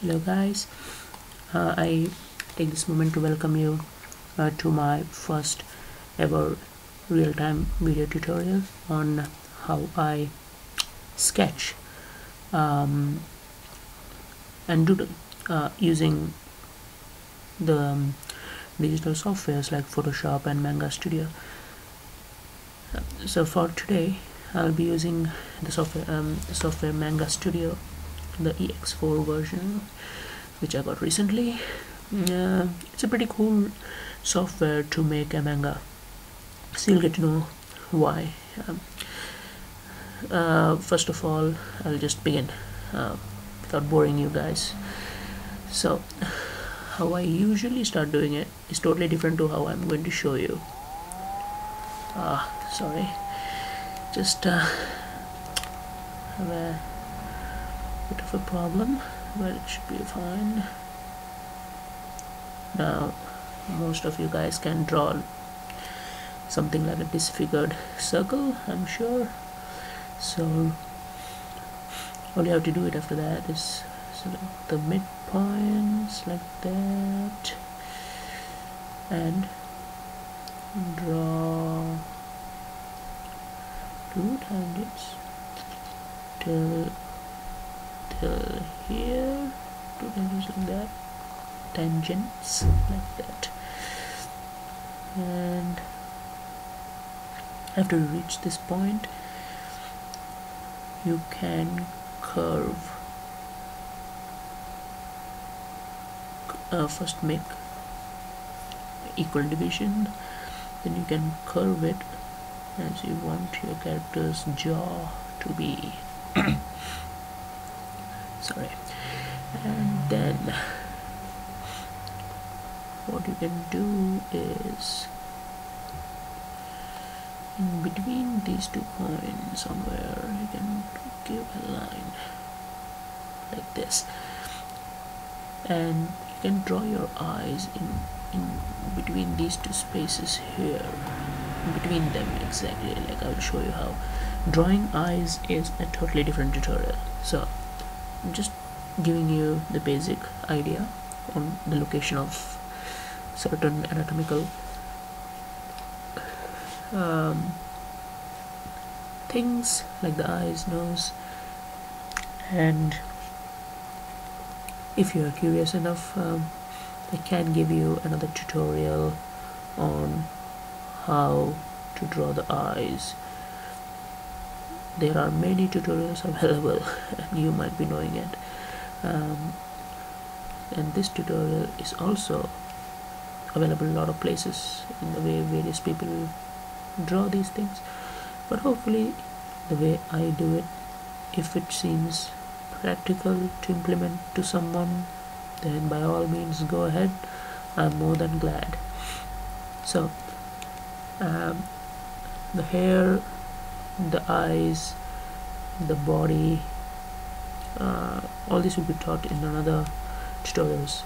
Hello guys, I take this moment to welcome you to my first ever real-time video tutorial on how I sketch and doodle using the digital softwares like Photoshop and Manga Studio. So for today I'll be using the software Manga Studio, the EX4 version, which I got recently. It's a pretty cool software to make a manga, so you'll get to know why. First of all, I'll just begin without boring you guys. So how I usually start doing it is totally different to how I'm going to show you. Sorry, just have a bit of a problem, but it should be fine. Now most of you guys can draw something like a disfigured circle, I'm sure, so all you have to do it after that is select the midpoints like that and draw two tangents till here, two tangents like that, tangents like that, and after you reach this point you can curve. First make equal division, then you can curve it as you want your character's jaw to be. Sorry. And then what you can do is in between these 2 points somewhere you can give a line like this, and you can draw your eyes in between these 2 spaces here, in between them exactly. Like I'll show you how. Drawing eyes is a totally different tutorial, so I'm just giving you the basic idea on the location of certain anatomical things like the eyes, nose, and if you are curious enough, I can give you another tutorial on how to draw the eyes. There are many tutorials available and you might be knowing it, and this tutorial is also available in a lot of places in the way various people draw these things, but hopefully the way I do it, if it seems practical to implement to someone, then by all means go ahead. I'm more than glad. So the hair, the eyes, the body, all this will be taught in another tutorials.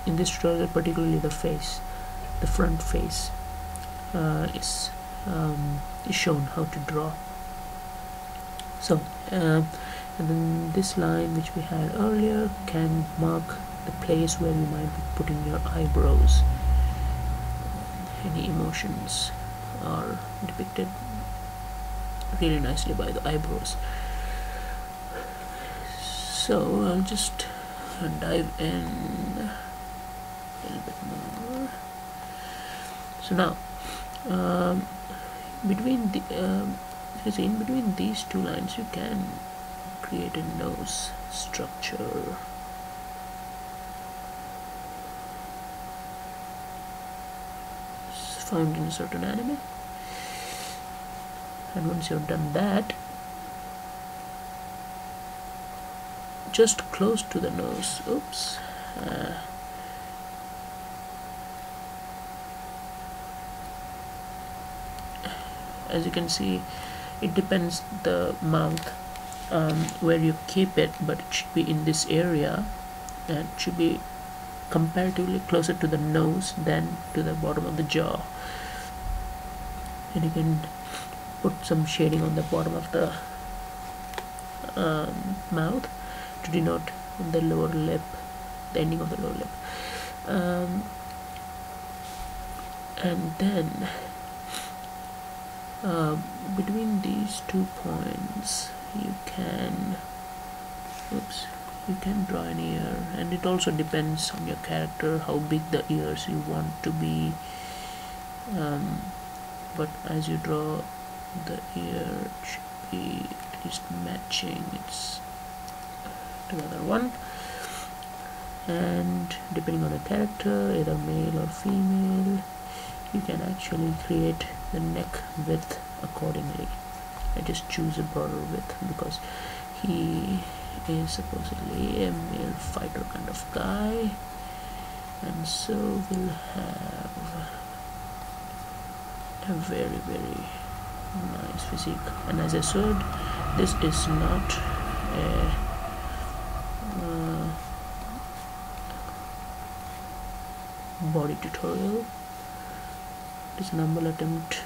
In this tutorial particularly the face, the front face is shown how to draw. So and then this line which we had earlier can mark the place where you might be putting your eyebrows. Any emotions are depicted really nicely by the eyebrows. So I'll just dive in a little bit more. So now between the in between these 2 lines you can create a nose structure. It's found in a certain anime, and once you've done that, just close to the nose, oops, as you can see, it depends the mouth where you keep it, but it should be in this area and it should be comparatively closer to the nose than to the bottom of the jaw. And you can put some shading on the bottom of the mouth to denote the lower lip, the ending of the lower lip. And then between these 2 points you can draw an ear, and it also depends on your character how big the ears you want to be, but as you draw the ear, it should be at least matching its to the other one. And depending on the character, either male or female, you can actually create the neck width accordingly. I just choose a broader width because he is supposedly a male fighter kind of guy, and so we'll have a very, very nice physique. And as I said, this is not a body tutorial. It is an humble attempt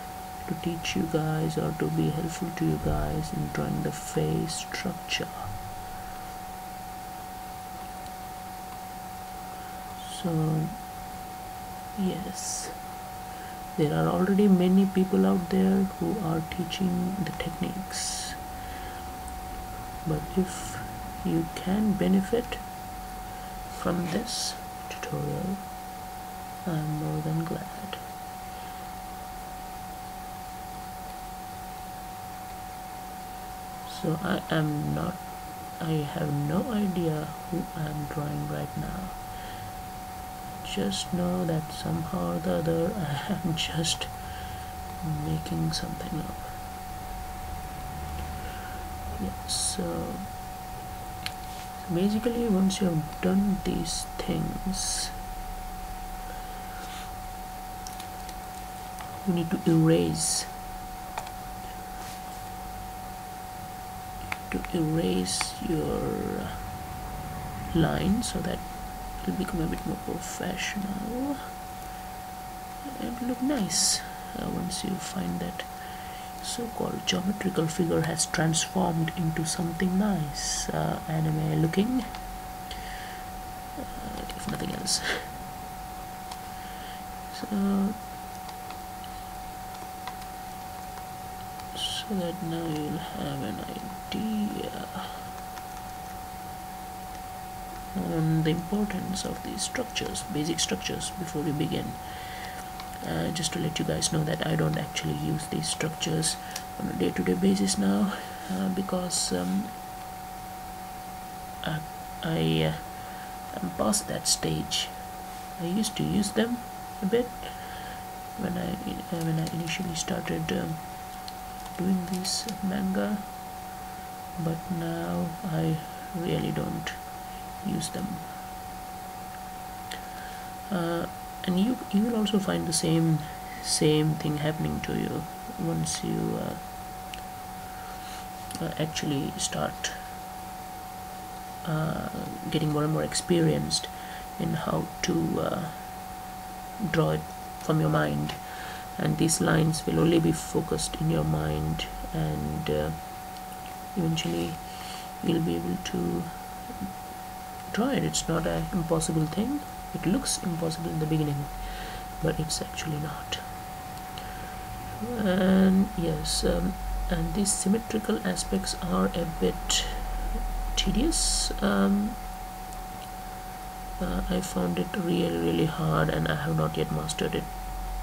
to teach you guys or to be helpful to you guys in drawing the face structure. So yes, there are already many people out there who are teaching the techniques, but if you can benefit from this tutorial, I'm more than glad. So I have no idea who I'm drawing right now. Just know that somehow or the other I am just making something up. Yeah, so basically once you have done these things, you need to erase your line so that it will become a bit more professional and look nice. Once you find that so-called geometrical figure has transformed into something nice, anime looking, if nothing else. So that now you'll have an idea on the importance of these structures, basic structures, before we begin. Just to let you guys know that I don't actually use these structures on a day-to-day basis now, because I am past that stage. I used to use them a bit when I initially started doing this manga, but now I really don't use them. And you will also find the same thing happening to you once you actually start getting more and more experienced in how to draw it from your mind, and these lines will only be focused in your mind, and eventually you'll be able to draw it. It's not an impossible thing. It looks impossible in the beginning, but it's actually not. And yes, and these symmetrical aspects are a bit tedious. I found it really hard, and I have not yet mastered it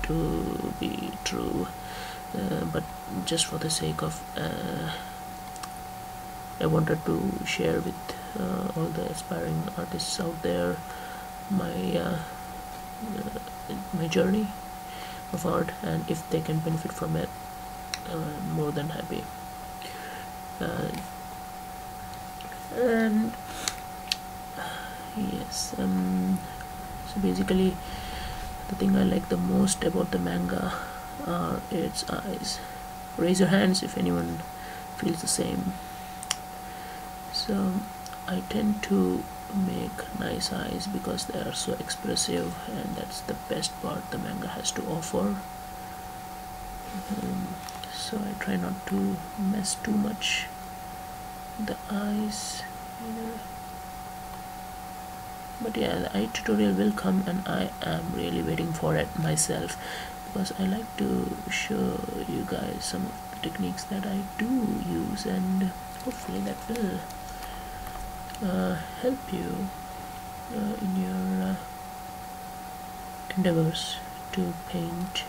to be true, but just for the sake of I wanted to share with all the aspiring artists out there my journey of art, and if they can benefit from it, I'm more than happy. And yes, so basically the thing I like the most about the manga are its eyes. Raise your hands if anyone feels the same. So I tend to make nice eyes because they are so expressive, and that's the best part the manga has to offer. So I try not to mess too much the eyes, But yeah, the eye tutorial will come, and I am really waiting for it myself, because I like to show you guys some of the techniques that I do use, and hopefully that will help you in your endeavors to paint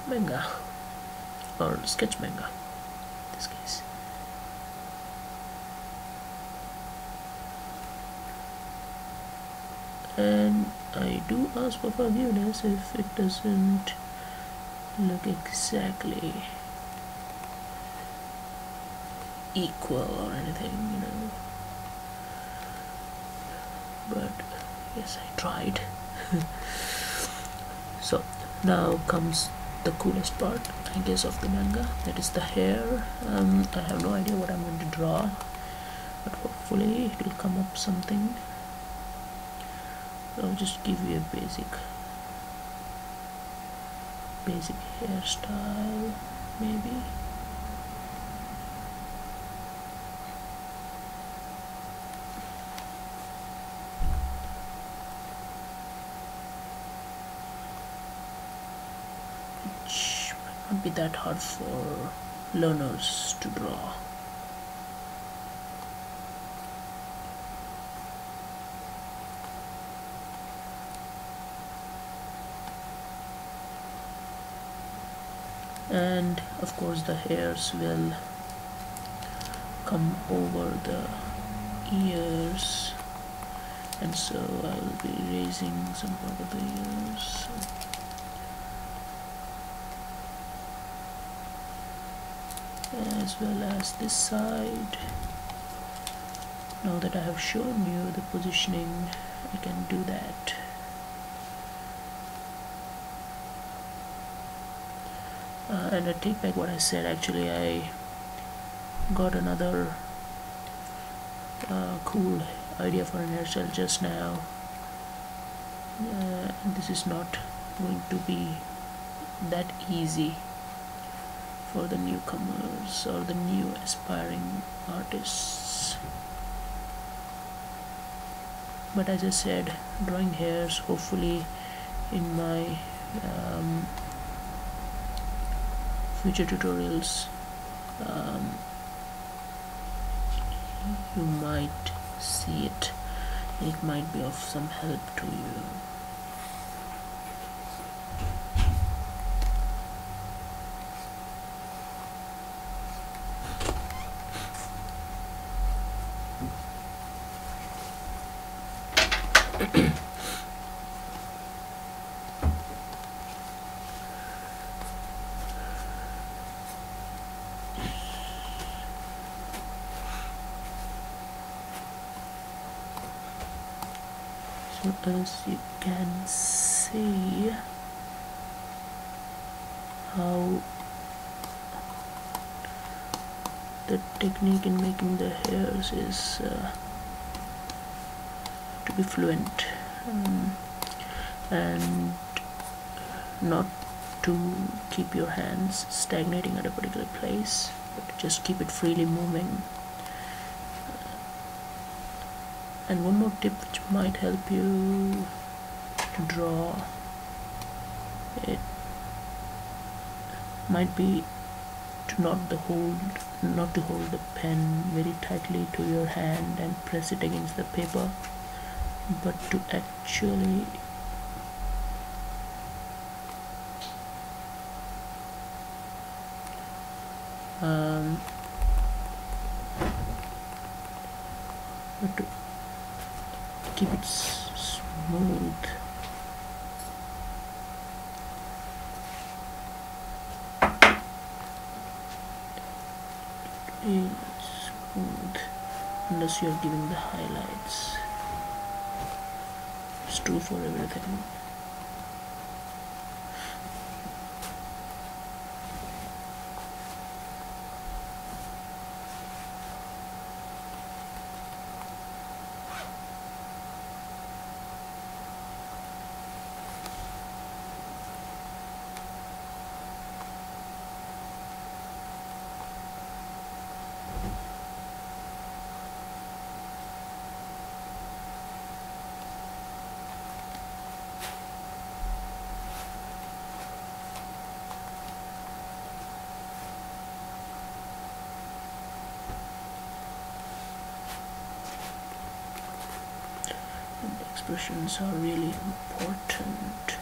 manga or sketch manga in this case. And I do ask for forgiveness if it doesn't look exactly equal or anything, you know, but yes, I tried. So now comes the coolest part, I guess, of the manga, that is the hair. I have no idea what I'm going to draw, but hopefully it will come up something. I'll just give you a basic hairstyle, maybe. Which might not be that hard for learners to draw. And of course the hairs will come over the ears, and so I'll be raising some part of the ears, as well as this side. Now that I have shown you the positioning, I can do that. And I take back what I said. Actually, I got another cool idea for an hairstyle just now, and this is not going to be that easy for the newcomers or the new aspiring artists. But as I said, drawing hairs, hopefully in my future tutorials, you might see it, and it might be of some help to you. So as you can see, how the technique in making the hairs is to be fluent, and not to keep your hands stagnating at a particular place, but just keep it freely moving. And one more tip which might help you to draw it might be to not to hold the pen very tightly to your hand and press it against the paper, but to actually to keep it smooth. Really smooth, unless you are giving the highlights. It's true for everything. and the expressions are really important.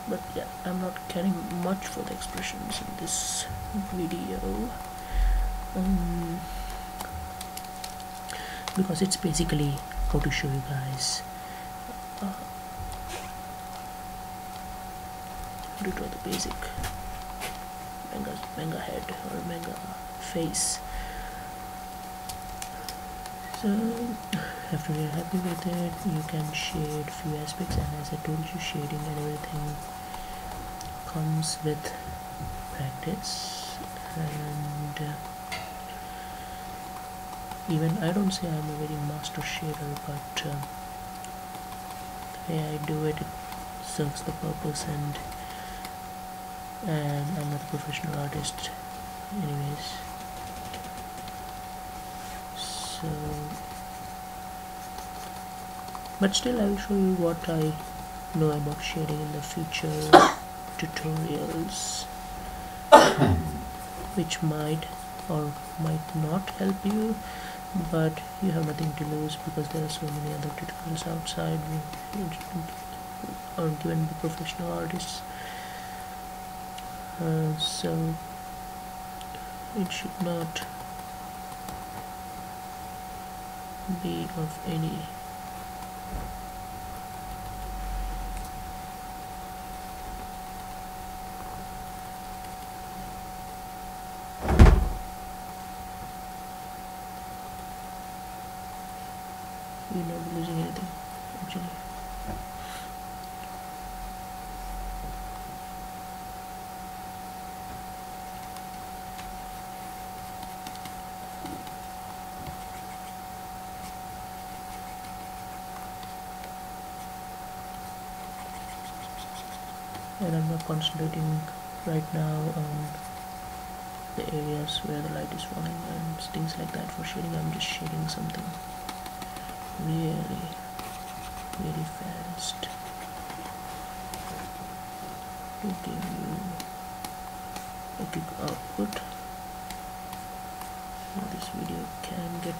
But yeah, I'm not caring much for the expressions in this video, because it's basically how to show you guys how to draw the basic manga head or manga face. So after you're happy with it, you can shade few aspects, and as I told you, shading and everything comes with practice. And even I don't say I'm a very master shader, but the way I do it, it serves the purpose, and I'm not a professional artist anyways. So, but still I will show you what I know about shading in the future tutorials, which might or might not help you, but you have nothing to lose because there are so many other tutorials outside are given by professional artists. So it should not be of any you're not losing anything actually. And I'm not concentrating right now on the areas where the light is falling and things like that for shading. I'm just shading something really fast to give you a quick output. This video can get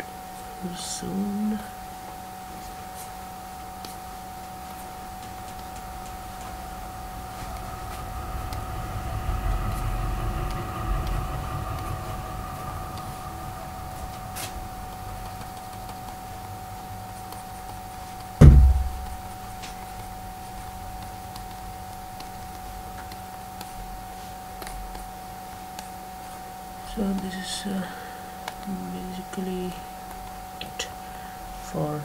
over soon. So this is basically it for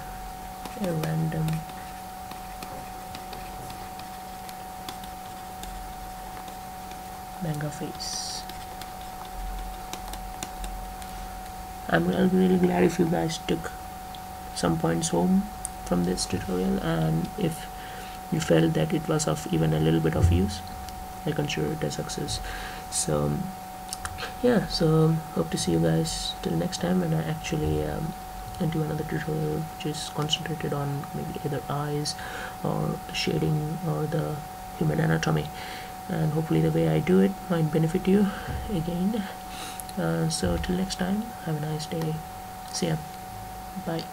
a random manga face. I'll be really glad if you guys took some points home from this tutorial, and if you felt that it was of even a little bit of use, I consider it a success. So yeah, so hope to see you guys till next time, and I actually do another tutorial which is concentrated on maybe either eyes or shading or the human anatomy, and hopefully the way I do it might benefit you again. So till next time, have a nice day. See ya. Bye.